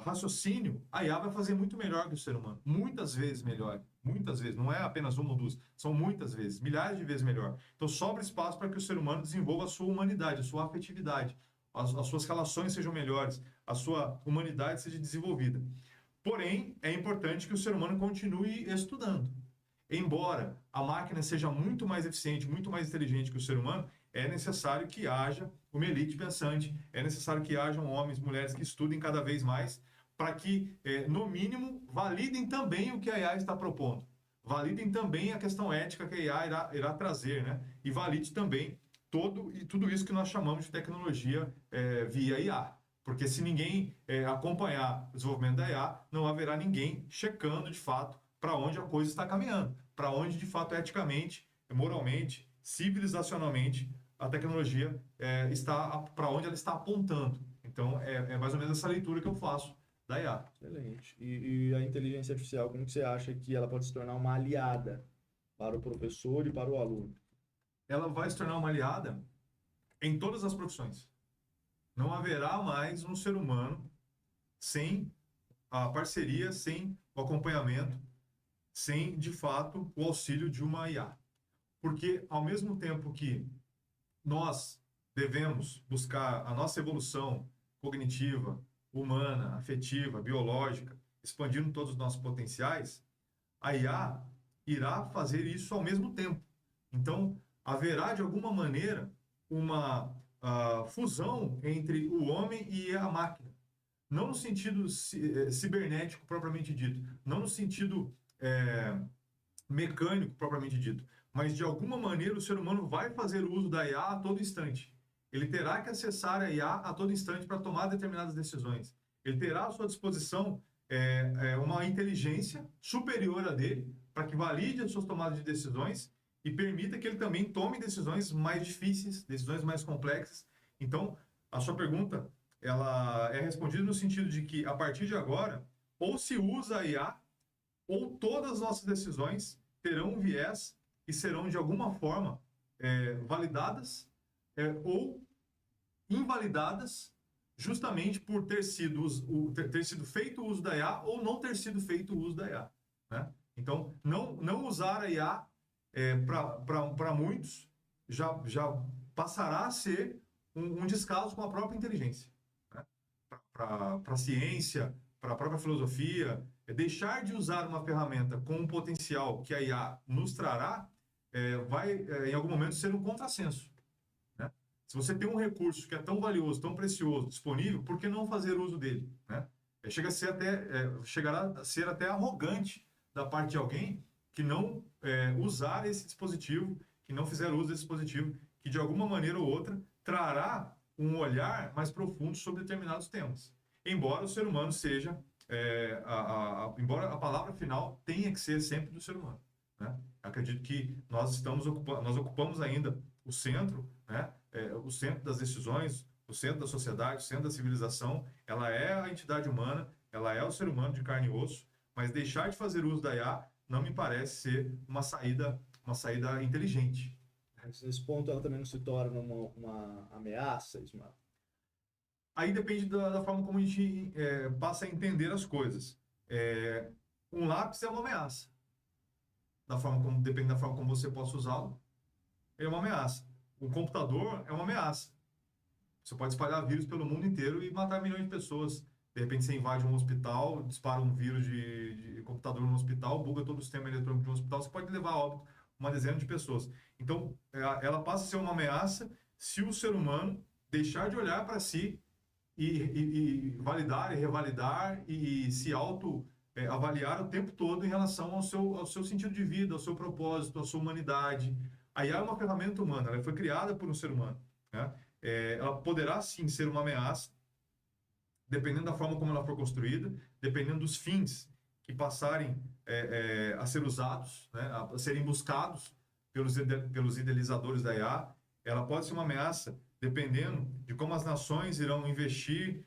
raciocínio, a IA vai fazer muito melhor que o ser humano, muitas vezes melhor, muitas vezes, não é apenas uma ou duas, são muitas vezes, milhares de vezes melhor. Então sobra espaço para que o ser humano desenvolva a sua humanidade, a sua afetividade, as suas relações sejam melhores, a sua humanidade seja desenvolvida. Porém, é importante que o ser humano continue estudando. Embora a máquina seja muito mais eficiente, muito mais inteligente que o ser humano, é necessário que haja uma elite pensante, é necessário que hajam homens, mulheres que estudem cada vez mais, para que, no mínimo, validem também o que a IA está propondo. Validem também a questão ética que a IA irá trazer, né? E valide também tudo isso que nós chamamos de tecnologia via IA. Porque se ninguém acompanhar o desenvolvimento da IA, não haverá ninguém checando, de fato, para onde a coisa está caminhando, para onde, de fato, eticamente, moralmente, civilizacionalmente, a tecnologia está para onde ela está apontando. Então, é mais ou menos essa leitura que eu faço da IA. Excelente. E a inteligência artificial, como que você acha que ela pode se tornar uma aliada para o professor e para o aluno? Ela vai se tornar uma aliada em todas as profissões. Não haverá mais um ser humano sem a parceria, sem o acompanhamento, sem, de fato, o auxílio de uma IA. Porque, ao mesmo tempo que nós devemos buscar a nossa evolução cognitiva, humana, afetiva, biológica, expandindo todos os nossos potenciais, a IA irá fazer isso ao mesmo tempo. Então, haverá, de alguma maneira, uma fusão entre o homem e a máquina. Não no sentido cibernético propriamente dito, não no sentido mecânico propriamente dito, mas de alguma maneira o ser humano vai fazer uso da IA a todo instante. Ele terá que acessar a IA a todo instante para tomar determinadas decisões. Ele terá à sua disposição uma inteligência superior a dele para que valide as suas tomadas de decisões e permita que ele também tome decisões mais difíceis, decisões mais complexas. Então, a sua pergunta ela é respondida no sentido de que, a partir de agora, ou se usa a IA, ou todas as nossas decisões terão um viés e serão, de alguma forma, validadas ou invalidadas justamente por ter sido feito o uso da IA ou não ter sido feito o uso da IA, né? Então, não usar a IA para muitos já passará a ser um descaso com a própria inteligência, né? Para a ciência, para a própria filosofia, deixar de usar uma ferramenta com um potencial que a IA nos trará, vai, em algum momento, ser um contrassenso. Né? Se você tem um recurso que é tão valioso, tão precioso, disponível, por que não fazer uso dele? Né? Chegará a ser até arrogante da parte de alguém que não usar esse dispositivo, que não fizer uso desse dispositivo, que de alguma maneira ou outra trará um olhar mais profundo sobre determinados temas. Embora o ser humano seja, embora a palavra final tenha que ser sempre do ser humano. Né? Acredito que nós ocupamos ainda o centro, né? O centro das decisões, o centro da sociedade, o centro da civilização. Ela é a entidade humana, ela é o ser humano de carne e osso, mas deixar de fazer uso da IA não me parece ser uma saída inteligente. Nesse ponto, ela também não se torna uma ameaça, Ismael? Aí depende da forma como a gente passa a entender as coisas. Um lápis é uma ameaça. Depende da forma como você possa usá-lo, é uma ameaça. Um computador é uma ameaça. Você pode espalhar vírus pelo mundo inteiro e matar milhões de pessoas. De repente você invade um hospital, dispara um vírus de computador no hospital, buga todo o sistema eletrônico de um hospital, você pode levar a óbito uma dezena de pessoas. Então, ela passa a ser uma ameaça se o ser humano deixar de olhar para si e validar e revalidar e se avaliar o tempo todo em relação ao seu sentido de vida, ao seu propósito, à sua humanidade. A IA é uma ferramenta humana, ela foi criada por um ser humano. Né? Ela poderá sim ser uma ameaça, dependendo da forma como ela for construída, dependendo dos fins que passarem a ser usados, né? A serem buscados pelos idealizadores da IA. Ela pode ser uma ameaça dependendo de como as nações irão investir,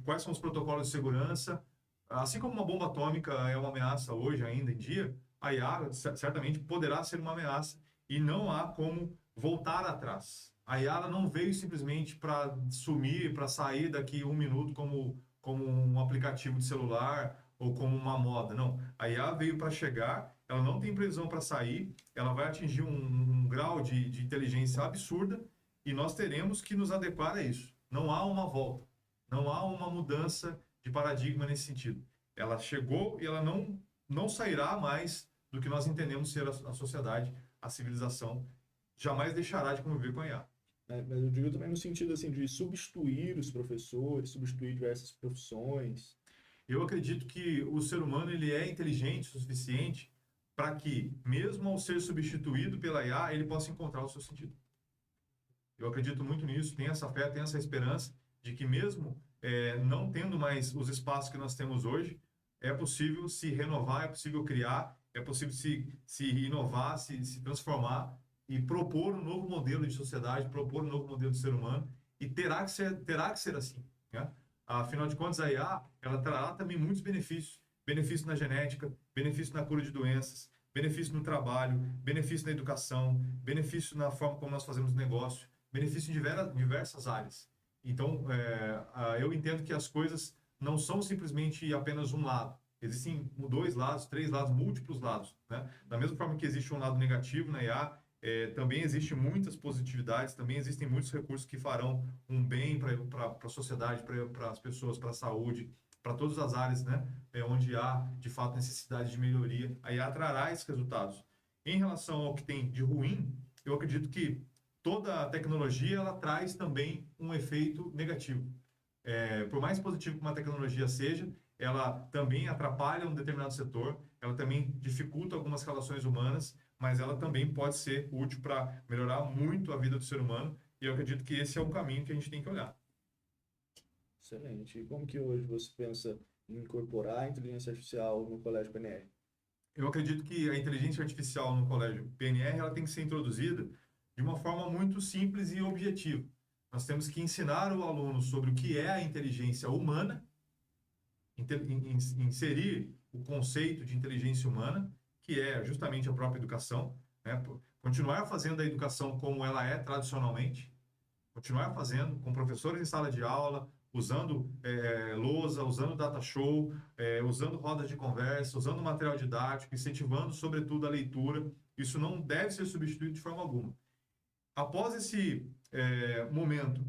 quais são os protocolos de segurança. Assim como uma bomba atômica é uma ameaça hoje, ainda em dia, a IA certamente poderá ser uma ameaça e não há como voltar atrás. A IA ela não veio simplesmente para sumir, para sair daqui um minuto como um aplicativo de celular ou como uma moda. Não, a IA veio para chegar, ela não tem previsão para sair, ela vai atingir um grau de inteligência absurda e nós teremos que nos adequar a isso. Não há uma volta, não há uma mudança de paradigma nesse sentido. Ela chegou e ela não sairá mais do que nós entendemos ser a sociedade, a civilização, jamais deixará de conviver com a IA. Mas eu digo também no sentido assim, de substituir os professores, substituir diversas profissões. Eu acredito que o ser humano ele é inteligente o suficiente para que, mesmo ao ser substituído pela IA, ele possa encontrar o seu sentido. Eu acredito muito nisso, tenho essa fé, tenho essa esperança de que mesmo não tendo mais os espaços que nós temos hoje, é possível se renovar, é possível criar, é possível se inovar, se transformar e propor um novo modelo de sociedade, propor um novo modelo de ser humano, e terá que ser assim. Né? Afinal de contas, a IA ela trará também muitos benefícios. Benefícios na genética, benefícios na cura de doenças, benefício no trabalho, benefício na educação, benefício na forma como nós fazemos negócio, benefício em diversas áreas. Então, eu entendo que as coisas não são simplesmente apenas um lado. Existem 2 lados, 3 lados, múltiplos lados. Né? Da mesma forma que existe um lado negativo na IA, também existem muitas positividades, também existem muitos recursos que farão um bem para a sociedade, para as pessoas, para a saúde, para todas as áreas, né? Onde há, de fato, necessidade de melhoria. A IA trará esses resultados. Em relação ao que tem de ruim, eu acredito que toda a tecnologia ela traz também um efeito negativo. Por mais positivo que uma tecnologia seja, ela também atrapalha um determinado setor, ela também dificulta algumas relações humanas, mas ela também pode ser útil para melhorar muito a vida do ser humano, e eu acredito que esse é um caminho que a gente tem que olhar. Excelente. E como que hoje você pensa em incorporar a inteligência artificial no Colégio PNR? Eu acredito que a inteligência artificial no Colégio PNR ela tem que ser introduzida de uma forma muito simples e objetiva. Nós temos que ensinar o aluno sobre o que é a inteligência humana, inserir o conceito de inteligência humana, que é justamente a própria educação, né? Continuar fazendo a educação como ela é tradicionalmente, continuar fazendo com professores em sala de aula, usando lousa, usando data show, usando rodas de conversa, usando material didático, incentivando, sobretudo, a leitura. Isso não deve ser substituído de forma alguma. Após esse momento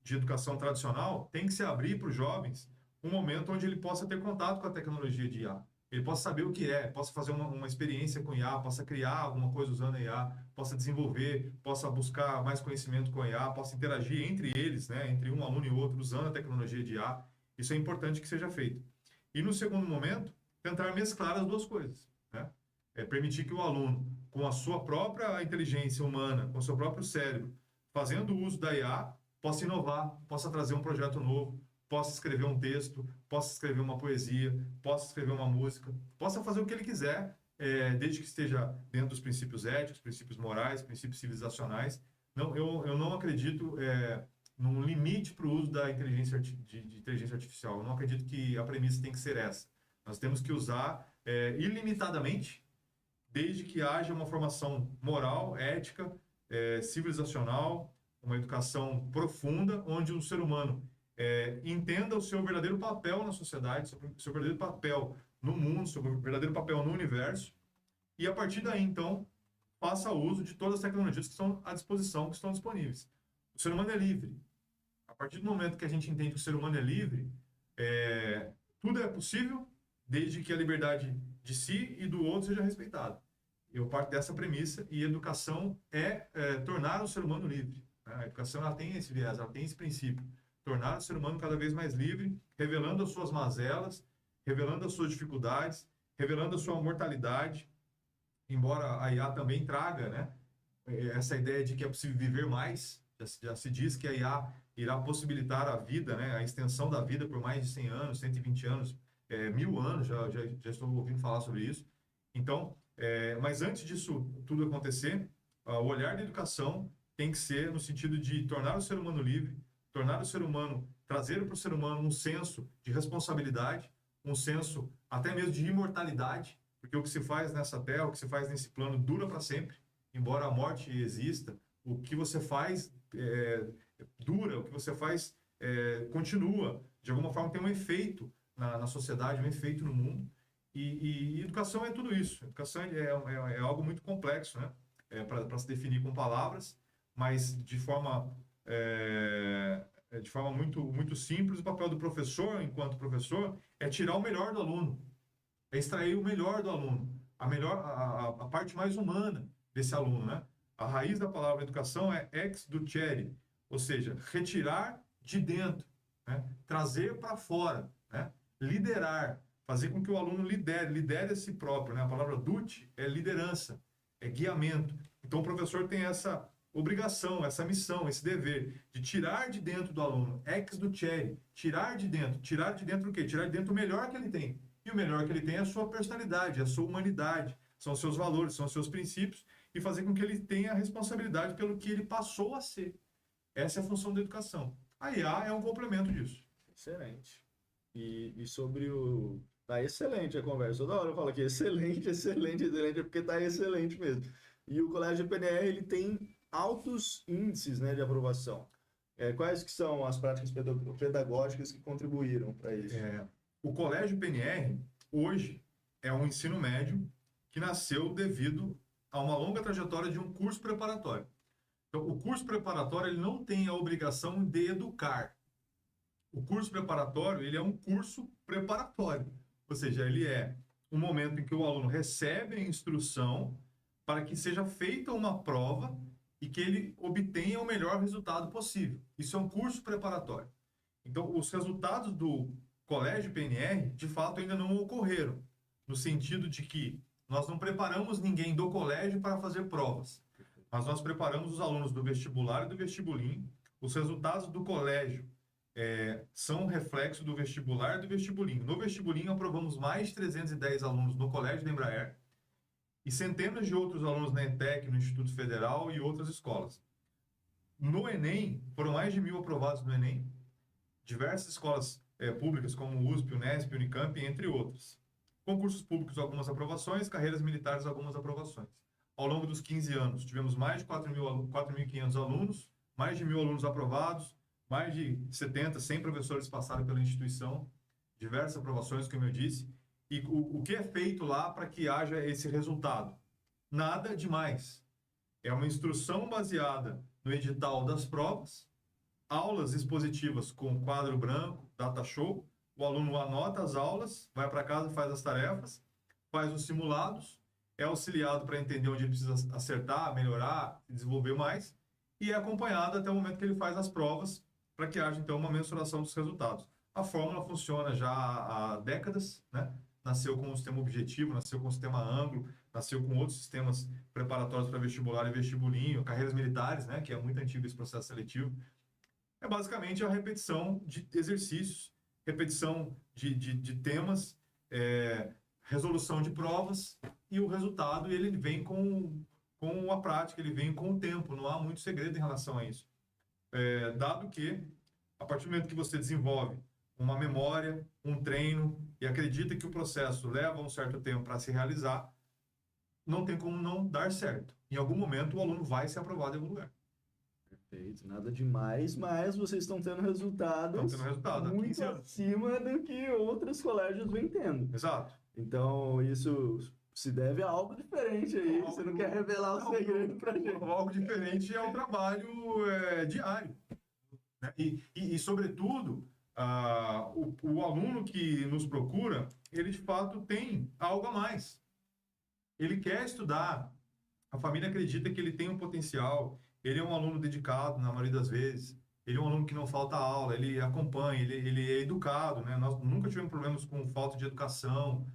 de educação tradicional, tem que se abrir para os jovens um momento onde ele possa ter contato com a tecnologia de IA. Ele possa saber o que é, possa fazer uma experiência com IA, possa criar alguma coisa usando a IA, possa desenvolver, possa buscar mais conhecimento com a IA, possa interagir entre eles, né, entre um aluno e outro, usando a tecnologia de IA. Isso é importante que seja feito. E no segundo momento, tentar mesclar as duas coisas, né? Permitir que o aluno, com a sua própria inteligência humana, com o seu próprio cérebro, fazendo uso da IA, possa inovar, possa trazer um projeto novo, possa escrever um texto, possa escrever uma poesia, possa escrever uma música, possa fazer o que ele quiser, desde que esteja dentro dos princípios éticos, princípios morais, princípios civilizacionais. Não, eu não acredito num limite para o uso da inteligência, de inteligência artificial. Eu não acredito que a premissa tem que ser essa. Nós temos que usar ilimitadamente, desde que haja uma formação moral, ética, civilizacional, uma educação profunda, onde o ser humano entenda o seu verdadeiro papel na sociedade, seu verdadeiro papel no mundo, seu verdadeiro papel no universo, e a partir daí, então, faça uso de todas as tecnologias que estão à disposição, que estão disponíveis. O ser humano é livre. A partir do momento que a gente entende que o ser humano é livre, tudo é possível, desde que a liberdade de si e do outro seja respeitada. Eu parto dessa premissa, e educação tornar o ser humano livre. Né? A educação ela tem esse viés, ela tem esse princípio. Tornar o ser humano cada vez mais livre, revelando as suas mazelas, revelando as suas dificuldades, revelando a sua mortalidade, embora a IA também traga, né, essa ideia de que é possível viver mais. Já se diz que a IA irá possibilitar a vida, né, a extensão da vida por mais de 100 anos, 120 anos, 1000 anos, já estou ouvindo falar sobre isso. Então, mas antes disso tudo acontecer, o olhar da educação tem que ser no sentido de tornar o ser humano livre, tornar o ser humano, trazer para o ser humano um senso de responsabilidade, um senso até mesmo de imortalidade, porque o que se faz nessa terra, o que se faz nesse plano dura para sempre, embora a morte exista, o que você faz dura, o que você faz continua, de alguma forma tem um efeito na sociedade, um efeito no mundo, e educação é tudo isso. Educação é algo muito complexo, né? Para se definir com palavras, mas de forma muito, muito simples. O papel do professor, enquanto professor, é tirar o melhor do aluno, é extrair o melhor do aluno, a parte mais humana desse aluno, né? A raiz da palavra educação é ex ducere, ou seja, retirar de dentro, né? Trazer para fora, né? Liderar, fazer com que o aluno lidere a si próprio, né? A palavra dute é liderança, é guiamento. Então o professor tem essa obrigação, essa missão, esse dever de tirar de dentro do aluno, ex ducere, tirar de dentro o quê? Tirar de dentro o melhor que ele tem. E o melhor que ele tem é a sua personalidade, a sua humanidade, são os seus valores, são os seus princípios, e fazer com que ele tenha a responsabilidade pelo que ele passou a ser. Essa é a função da educação. A IA é um complemento disso. Excelente. E sobre o... Tá excelente a conversa. Toda hora eu falo aqui, excelente, excelente, excelente, porque tá excelente mesmo. E o Colégio PNR, ele tem altos índices, né, de aprovação. Quais que são as práticas pedagógicas que contribuíram para isso? O Colégio PNR, hoje, é um ensino médio que nasceu devido a uma longa trajetória de um curso preparatório. Então, o curso preparatório ele não tem a obrigação de educar. O curso preparatório ele é um curso preparatório. Ou seja, ele é um momento em que o aluno recebe a instrução para que seja feita uma prova e que ele obtenha o melhor resultado possível. Isso é um curso preparatório. Então, os resultados do Colégio PNR, de fato, ainda não ocorreram, no sentido de que nós não preparamos ninguém do colégio para fazer provas, mas nós preparamos os alunos do vestibular e do vestibulim. Os resultados do colégio são reflexo do vestibular e do vestibulim. No vestibulim, aprovamos mais de 310 alunos no Colégio da Embraer e centenas de outros alunos na ETEC, no Instituto Federal e outras escolas. No Enem, foram mais de 1.000 aprovados no Enem, diversas escolas públicas como o USP, Unesp, Unicamp, entre outras. Concursos públicos, algumas aprovações, carreiras militares, algumas aprovações. Ao longo dos 15 anos, tivemos mais de 4.500 alunos, mais de 1.000 alunos aprovados, mais de 70, 100 professores passaram pela instituição, diversas aprovações, como eu disse. E o que é feito lá para que haja esse resultado? Nada demais. É uma instrução baseada no edital das provas, aulas expositivas com quadro branco, data show, o aluno anota as aulas, vai para casa, faz as tarefas, faz os simulados, é auxiliado para entender onde ele precisa acertar, melhorar, desenvolver mais, e é acompanhado até o momento que ele faz as provas, para que haja, então, uma mensuração dos resultados. A fórmula funciona já há décadas, né? Nasceu com o sistema objetivo, nasceu com o sistema ângulo, nasceu com outros sistemas preparatórios para vestibular e vestibulinho, carreiras militares, né? Que é muito antigo esse processo seletivo. É basicamente a repetição de exercícios, repetição de temas, resolução de provas, e o resultado ele vem com a prática, ele vem com o tempo, não há muito segredo em relação a isso. Dado que, a partir do momento que você desenvolve uma memória, um treino, e acredita que o processo leva um certo tempo para se realizar, não tem como não dar certo. Em algum momento o aluno vai ser aprovado em algum lugar. Perfeito, nada demais, mas vocês estão tendo resultados Estão tendo resultado há 15 muito anos. acima do que outros colégios vêm tendo. Exato. Então, isso se deve a algo diferente aí. Você não quer revelar o segredo pra gente. Algo diferente é o trabalho diário, né? E sobretudo, o aluno que nos procura, ele de fato tem algo a mais. Ele quer estudar, a família acredita que ele tem um potencial, ele é um aluno dedicado, na maioria das vezes, ele é um aluno que não falta aula, ele acompanha, ele é educado, né? Nós nunca tivemos problemas com falta de educação,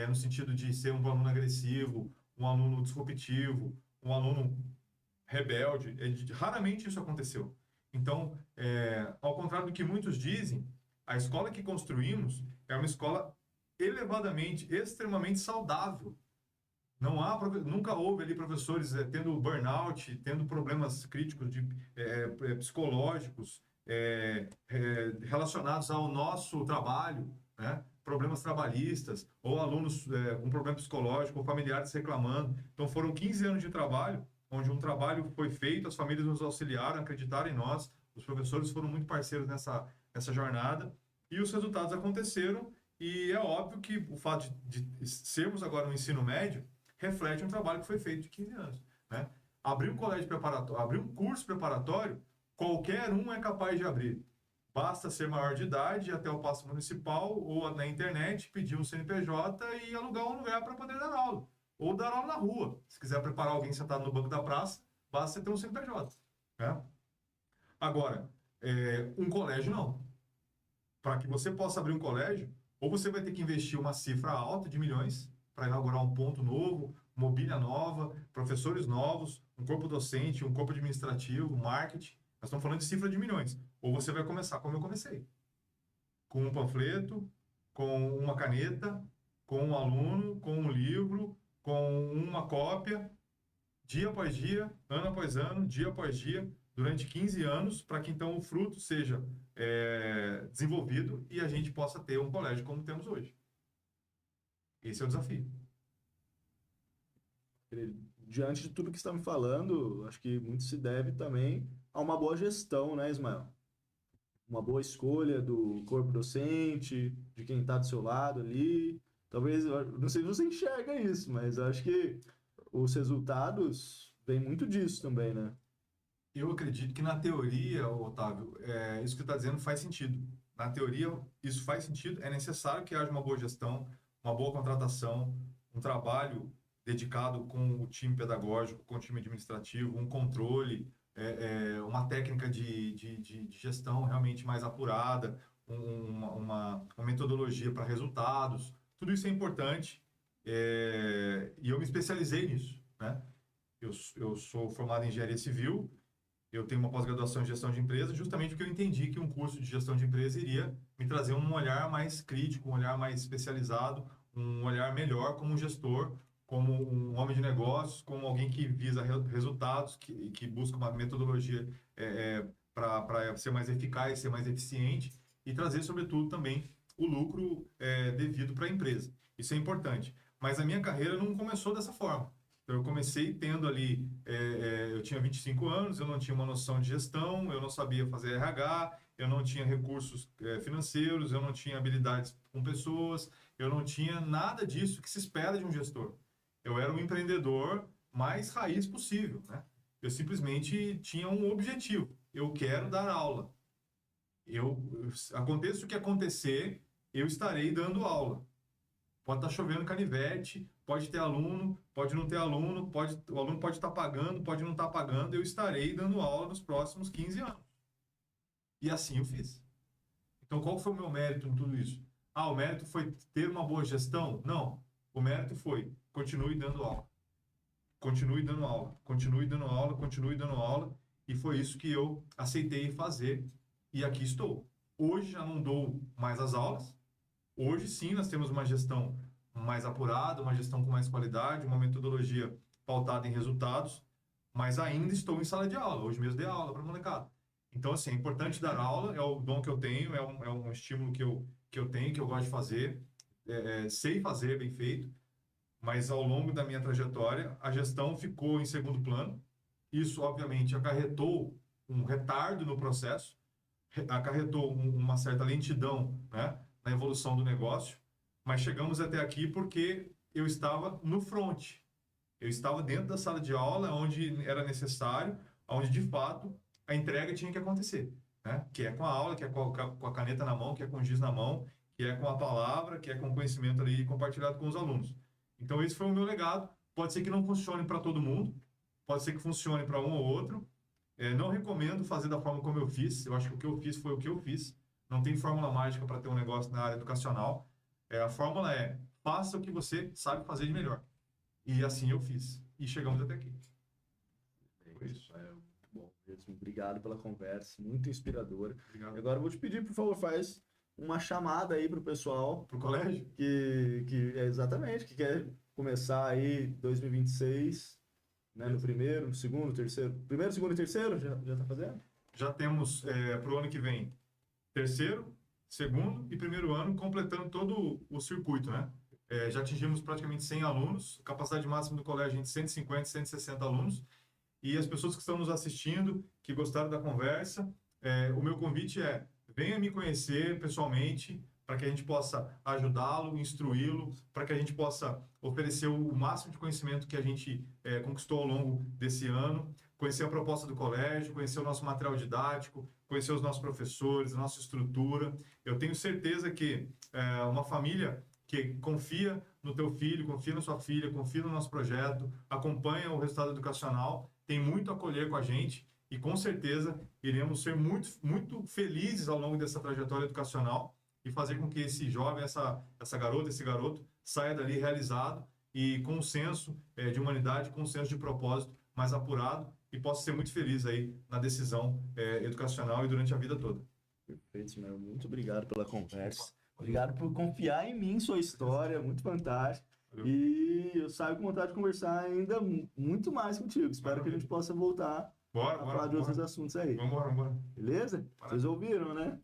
no sentido de ser um aluno agressivo, um aluno disruptivo, um aluno rebelde. Raramente isso aconteceu. Então, ao contrário do que muitos dizem, a escola que construímos é uma escola elevadamente, extremamente saudável. Nunca houve ali professores tendo burnout, tendo problemas críticos psicológicos relacionados ao nosso trabalho, né? Problemas trabalhistas, ou alunos com problema psicológico, ou familiares reclamando. Então foram 15 anos de trabalho, onde um trabalho foi feito, as famílias nos auxiliaram, acreditaram em nós, os professores foram muito parceiros nessa jornada, e os resultados aconteceram, e é óbvio que o fato de sermos agora no ensino médio reflete um trabalho que foi feito de 15 anos, né? Abrir um colégio preparatório, abrir um curso preparatório, qualquer um é capaz de abrir. Basta ser maior de idade, ir até o Paço Municipal ou na internet, pedir um CNPJ e alugar um lugar para poder dar aula. Ou dar aula na rua. Se quiser preparar alguém sentado no banco da praça, basta ter um CNPJ, né? Agora, um colégio não. Para que você possa abrir um colégio, ou você vai ter que investir uma cifra alta de milhões para inaugurar um ponto novo, mobília nova, professores novos, um corpo docente, um corpo administrativo, marketing. Nós estamos falando de cifra de milhões. Ou você vai começar como eu comecei, com um panfleto, com uma caneta, com um aluno, com um livro, com uma cópia, dia após dia, ano após ano, dia após dia, durante 15 anos, para que então o fruto seja desenvolvido e a gente possa ter um colégio como temos hoje. Esse é o desafio. Diante de tudo que você está me falando, acho que muito se deve também a uma boa gestão, né, Ismael? Uma boa escolha do corpo docente, de quem está do seu lado ali. Talvez, não sei se você enxerga isso, mas acho que os resultados vêm muito disso também, né? Eu acredito que na teoria, Otávio, isso que você está dizendo faz sentido. Na teoria, isso faz sentido. É necessário que haja uma boa gestão, uma boa contratação, um trabalho dedicado com o time pedagógico, com o time administrativo, um controle, uma técnica de gestão realmente mais apurada, uma metodologia para resultados. Tudo isso é importante e eu me especializei nisso, né? Eu sou formado em engenharia civil, eu tenho uma pós-graduação em gestão de empresa, justamente porque eu entendi que um curso de gestão de empresa iria me trazer um olhar mais crítico, um olhar mais especializado, um olhar melhor como gestor, como um homem de negócios, como alguém que visa resultados, que busca uma metodologia para ser mais eficaz, ser mais eficiente e trazer, sobretudo, também o lucro devido para a empresa. Isso é importante. Mas a minha carreira não começou dessa forma. Então, eu comecei tendo ali, eu tinha 25 anos, eu não tinha uma noção de gestão, eu não sabia fazer RH, eu não tinha recursos financeiros, eu não tinha habilidades com pessoas, eu não tinha nada disso que se espera de um gestor. Eu era um empreendedor mais raiz possível, né? Eu simplesmente tinha um objetivo, eu quero dar aula. Aconteça o que acontecer, eu estarei dando aula. Pode estar chovendo canivete, pode ter aluno, pode não ter aluno, o aluno pode estar pagando, pode não estar pagando, eu estarei dando aula nos próximos 15 anos. E assim eu fiz. Então, qual foi o meu mérito em tudo isso? O mérito foi ter uma boa gestão? Não. O mérito foi, continue dando aula. Continue dando aula, continue dando aula, continue dando aula. E foi isso que eu aceitei fazer. E aqui estou. Hoje já não dou mais as aulas. Hoje sim nós temos uma gestão mais apurada, uma gestão com mais qualidade, uma metodologia pautada em resultados, mas ainda estou em sala de aula. Hoje mesmo dei aula para a molecada. Então, assim, é importante dar aula, é o dom que eu tenho, é um estímulo que eu tenho, que eu gosto de fazer, sei fazer bem feito, mas ao longo da minha trajetória, a gestão ficou em segundo plano. Isso, obviamente, acarretou um retardo no processo, acarretou uma certa lentidão, né, na evolução do negócio, mas chegamos até aqui porque eu estava no front. Eu estava dentro da sala de aula, onde era necessário, onde, de fato, a entrega tinha que acontecer, né? Que é com a aula, que é com a caneta na mão, que é com o giz na mão, que é com a palavra, que é com o conhecimento ali compartilhado com os alunos. Então, esse foi o meu legado. Pode ser que não funcione para todo mundo, pode ser que funcione para um ou outro. Não recomendo fazer da forma como eu fiz. Eu acho que o que eu fiz foi o que eu fiz. Não tem fórmula mágica para ter um negócio na área educacional. A fórmula é, faça o que você sabe fazer de melhor. E assim eu fiz. E chegamos até aqui. Foi isso. Bom mesmo. Obrigado pela conversa, muito inspiradora. Obrigado. Agora eu vou te pedir, por favor, faz uma chamada aí pro pessoal. Pro colégio? Exatamente, que quer começar aí 2026, né, no primeiro, no segundo, terceiro. Primeiro, segundo e terceiro, já tá fazendo? Já temos para o ano que vem terceiro, segundo e primeiro ano, completando todo o circuito, né? Já atingimos praticamente 100 alunos, capacidade máxima do colégio de 150, 160 alunos. E as pessoas que estão nos assistindo, que gostaram da conversa, o meu convite é, venha me conhecer pessoalmente, para que a gente possa ajudá-lo, instruí-lo, para que a gente possa oferecer o máximo de conhecimento que a gente conquistou ao longo desse ano, conhecer a proposta do colégio, conhecer o nosso material didático, conhecer os nossos professores, a nossa estrutura. Eu tenho certeza que uma família que confia no teu filho, confia na sua filha, confia no nosso projeto, acompanha o resultado educacional, tem muito a colher com a gente e com certeza iremos ser muito, muito felizes ao longo dessa trajetória educacional e fazer com que esse jovem, essa garota, esse garoto saia dali realizado e com um senso de humanidade, com um senso de propósito mais apurado e possa ser muito feliz aí na decisão educacional e durante a vida toda. Perfeito, Ismael. Muito obrigado pela conversa. Obrigado por confiar em mim, sua história, muito fantástico. Valeu. E eu saio com vontade de conversar ainda muito mais contigo. Espero que a gente possa voltar a falar de outros assuntos aí. Vamos embora. Beleza? Vocês ouviram, né?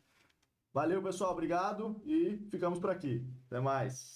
Valeu, pessoal. Obrigado e ficamos por aqui. Até mais.